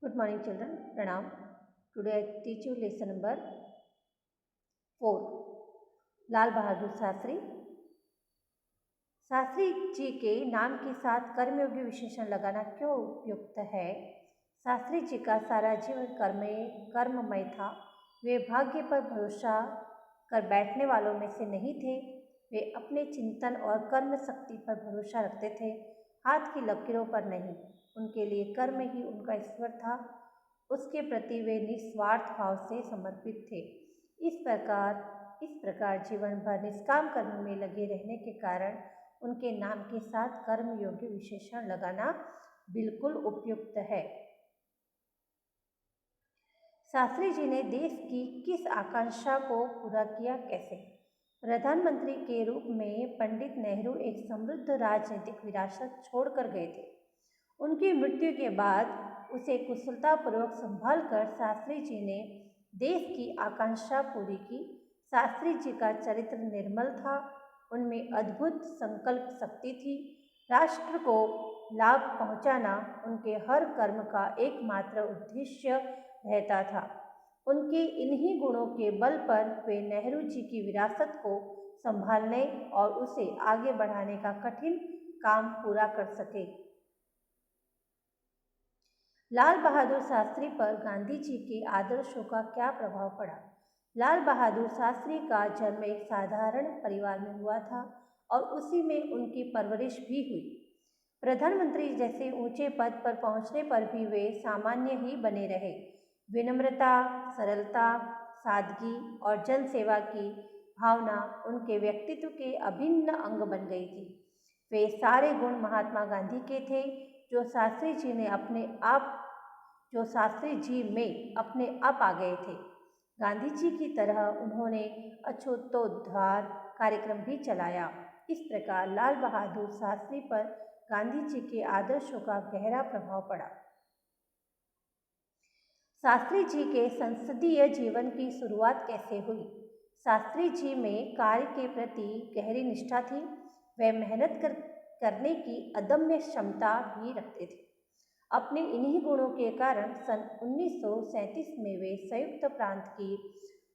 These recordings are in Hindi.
Good morning, children. Pranam. Today I teach you lesson number 4. Lal Bahadur Shastri. Shastri ji के नाम के साथ कर्मयोगी विशेषण लगाना क्यों उपयुक्त है? शास्त्री जी का सारा जीवन कर्ममय था. वे भाग्य पर भरोसा कर बैठने वालों में से नहीं थे. वे अपने चिंतन और कर्म शक्ति पर भरोसा रखते थे, हाथ की लकीरों पर नहीं. उनके लिए कर्म ही उनका ईश्वर था. उसके प्रति वे निस्वार्थ भाव से समर्पित थे. इस प्रकार जीवन भर निष्काम कर्म में लगे रहने के कारण उनके नाम के साथ कर्मयोगी विशेषण लगाना बिल्कुल उपयुक्त है. शास्त्री जी ने देश की किस आकांक्षा को पूरा किया? कैसे? प्रधानमंत्री के रूप में पंडित नेहरू एक समृद्ध राजनीतिक विरासत छोड़कर गए थे. उनकी मृत्यु के बाद उसे कुशलतापूर्वक संभालकर शास्त्री जी ने देश की आकांक्षा पूरी की. शास्त्री जी का चरित्र निर्मल था. उनमें अद्भुत संकल्प शक्ति थी. राष्ट्र को लाभ पहुंचाना उनके हर कर्म का एकमात्र उद्देश्य रहता था. उनके इन्हीं गुणों के बल पर वे नेहरू जी की विरासत को संभालने और उसे आगे बढ़ाने का कठिन काम पूरा कर सके. लाल बहादुर शास्त्री पर गांधी जी के आदर्शों का क्या प्रभाव पड़ा? लाल बहादुर शास्त्री का जन्म एक साधारण परिवार में हुआ था और उसी में उनकी परवरिश भी हुई. प्रधानमंत्री जैसे ऊंचे पद पर पहुंचने पर भी वे सामान्य ही बने रहे. विनम्रता, सरलता, सादगी और जनसेवा की भावना उनके व्यक्तित्व के अभिन्न अंग बन गई थी. वे सारे गुण महात्मा गांधी के थे जो शास्त्री जी में अपने आप आ गए थे. गांधी जी की तरह उन्होंने अछूतोद्धार कार्यक्रम भी चलाया. इस प्रकार लाल बहादुर शास्त्री पर गांधी जी के आदर्शों का गहरा प्रभाव पड़ा. शास्त्री जी के संसदीय जीवन की शुरुआत कैसे हुई? शास्त्री जी में कार्य के प्रति गहरी निष्ठा थी. वे मेहनत करने की अदम्य क्षमता भी रखते थे. अपने इन्हीं गुणों के कारण सन 1937 में वे संयुक्त प्रांत की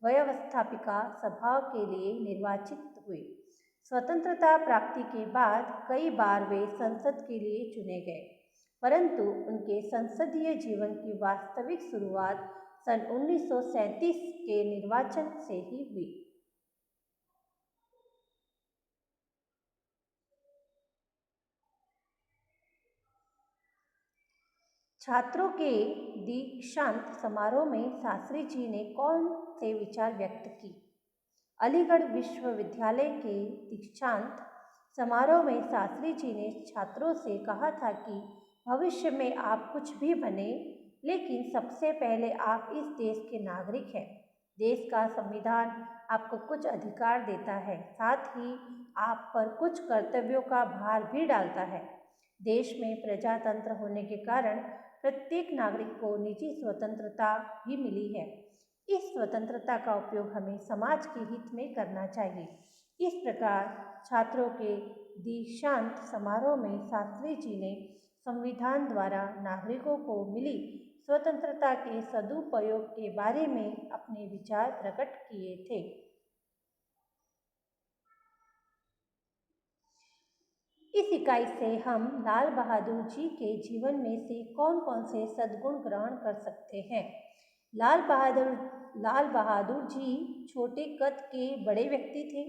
व्यवस्थापिका सभा के लिए निर्वाचित हुए. स्वतंत्रता प्राप्ति के बाद कई बार वे संसद के लिए चुने गए, परंतु उनके संसदीय जीवन की वास्तविक शुरुआत सन 1937 के निर्वाचन से ही हुई. छात्रों के दीक्षांत समारोह में शास्त्री जी ने कौन से विचार व्यक्त की? अलीगढ़ विश्वविद्यालय के दीक्षांत समारोह में शास्त्री जी ने छात्रों से कहा था कि भविष्य में आप कुछ भी बने, लेकिन सबसे पहले आप इस देश के नागरिक हैं. देश का संविधान आपको कुछ अधिकार देता है, साथ ही आप पर कुछ कर्तव्यों का भार भी डालता है. देश में प्रजातंत्र होने के कारण प्रत्येक नागरिक को निजी स्वतंत्रता भी मिली है. इस स्वतंत्रता का उपयोग हमें समाज के हित में करना चाहिए. इस प्रकार छात्रों के दीक्षांत समारोह में शास्त्री जी ने संविधान द्वारा नागरिकों को मिली स्वतंत्रता के सदुपयोग के बारे में अपने विचार प्रकट किए थे. इस इकाई से हम लाल बहादुर जी के जीवन में से कौन कौन से सद्गुण ग्रहण कर सकते हैं? लाल बहादुर जी छोटे कद के बड़े व्यक्ति थे.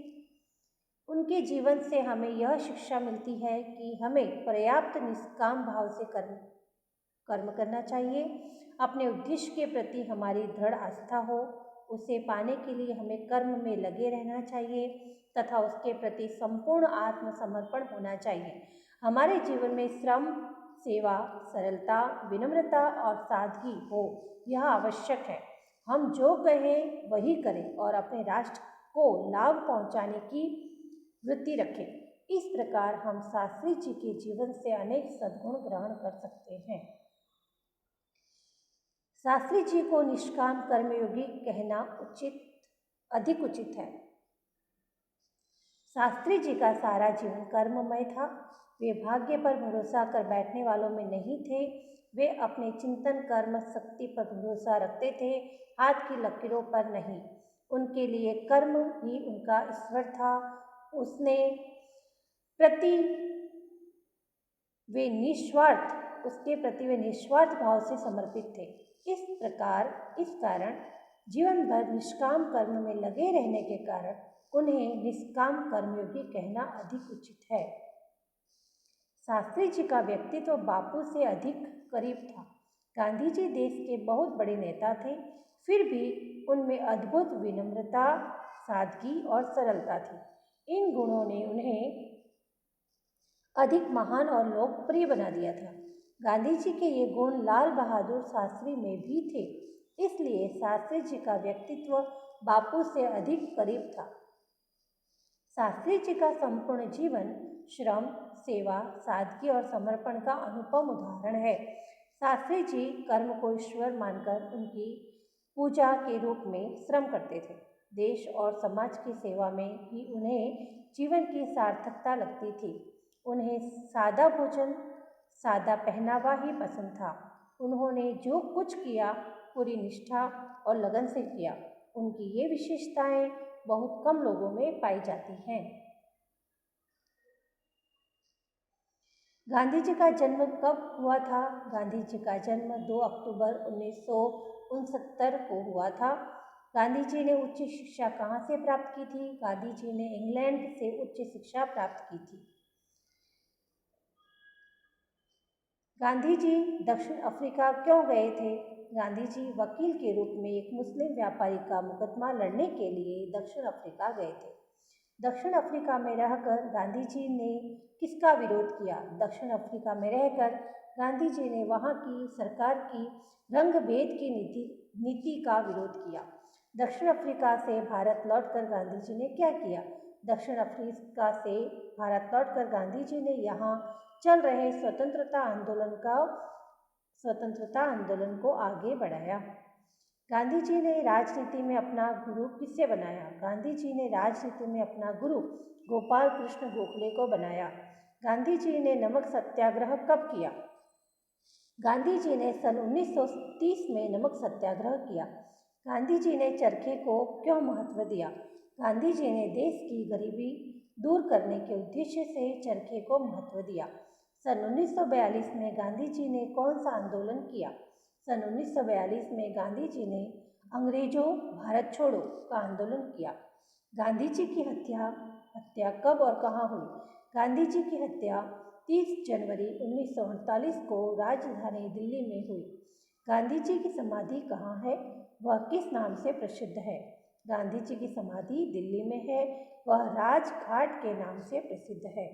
उनके जीवन से हमें यह शिक्षा मिलती है कि हमें पर्याप्त निष्काम भाव से कर्म करना चाहिए. अपने उद्देश्य के प्रति हमारी दृढ़ आस्था हो. उसे पाने के लिए हमें कर्म में लगे रहना चाहिए तथा उसके प्रति संपूर्ण आत्मसमर्पण होना चाहिए. हमारे जीवन में श्रम, सेवा, सरलता, विनम्रता और सादगी हो, यह आवश्यक है. हम जो कहें वही करें और अपने राष्ट्र को लाभ पहुंचाने की वृत्ति रखें. इस प्रकार हम शास्त्री जी के जीवन से अनेक सद्गुण ग्रहण कर सकते हैं. शास्त्री जी को निष्काम कर्मयोगी कहना अधिक उचित है. शास्त्री जी का सारा जीवन कर्ममय था. वे भाग्य पर भरोसा कर बैठने वालों में नहीं थे. वे अपने चिंतन कर्म शक्ति पर भरोसा रखते थे, हाथ की लकीरों पर नहीं। उनके लिए कर्म ही उनका ईश्वर था। उसने प्रति उसके प्रति वे निस्वार्थ भाव से समर्पित थे। इस कारण जीवन भर निष्काम कर्म में लगे रहने के कारण उन्हें निष्काम कर्मयोगी कहना अधिक उचित है। शास्त्री जी का व्यक्तित्व बापू से अधिक करीब था। गांधी जी देश के बहुत बड़े नेता थे, फिर भी उनमें अद्भुत विनम्रता, सादगी और सरलता थी। इन गुणों ने उन्हें अधिक महान और लोकप्रिय बना दिया था। गांधी जी के ये गुण लाल बहादुर शास्त्री में भी थे, इसलिए शास्त्री जी का व्यक्तित्व बापू से अधिक करीब था। शास्त्री जी का संपूर्ण जीवन श्रम, सेवा, सादगी और समर्पण का अनुपम उदाहरण है। शास्त्री जी कर्म को ईश्वर मानकर उनकी पूजा के रूप में श्रम करते थे। देश और समाज की सेवा में ही उन्हें जीवन की सार्थकता लगती थी। उन्हें सादा भोजन, सादा पहनावा ही पसंद था। उन्होंने जो कुछ किया पूरी निष्ठा और लगन से किया। उनकी ये विशेषताएं बहुत कम लोगों में पाई जाती हैं। गांधी जी का जन्म कब हुआ था? गांधी जी का जन्म 2 अक्टूबर 1969 को हुआ था। गांधी जी ने उच्च शिक्षा कहाँ से प्राप्त की थी? गांधी जी ने इंग्लैंड से उच्च शिक्षा प्राप्त की थी। गांधी जी दक्षिण अफ्रीका क्यों गए थे? गांधी जी वकील के रूप में एक मुस्लिम व्यापारी का मुकदमा लड़ने के लिए दक्षिण अफ्रीका गए थे। दक्षिण अफ्रीका में रहकर गांधी जी ने किसका विरोध किया? दक्षिण अफ्रीका में रहकर गांधी जी ने वहाँ की सरकार की रंगभेद की नीति का विरोध किया। दक्षिण अफ्रीका से भारत लौटकर गांधी जी ने क्या किया? दक्षिण अफ्रीका से भारत लौटकर गांधी जी ने यहाँ चल रहे स्वतंत्रता आंदोलन को आगे बढ़ाया। गांधी जी ने राजनीति में अपना गुरु किसे बनाया? गांधी जी ने राजनीति में अपना गुरु गोपाल कृष्ण गोखले को बनाया। गांधी जी ने नमक सत्याग्रह कब किया? गांधी जी ने सन 1930 में नमक सत्याग्रह किया। गांधी जी ने चरखे को क्यों महत्व दिया? गांधी जी ने देश की गरीबी दूर करने के उद्देश्य से चरखे को महत्व दिया। सन 1942 में गांधी जी ने कौन सा आंदोलन किया? सन 1942 में गांधी जी ने अंग्रेजों भारत छोड़ो का आंदोलन किया। गांधी जी की हत्या कब और कहाँ हुई? गांधी जी की हत्या 30 जनवरी 1948 को राजधानी दिल्ली में हुई। गांधी जी की समाधि कहाँ है? वह किस नाम से प्रसिद्ध है? गांधी जी की समाधि दिल्ली में है, वह राजघाट के नाम से प्रसिद्ध है।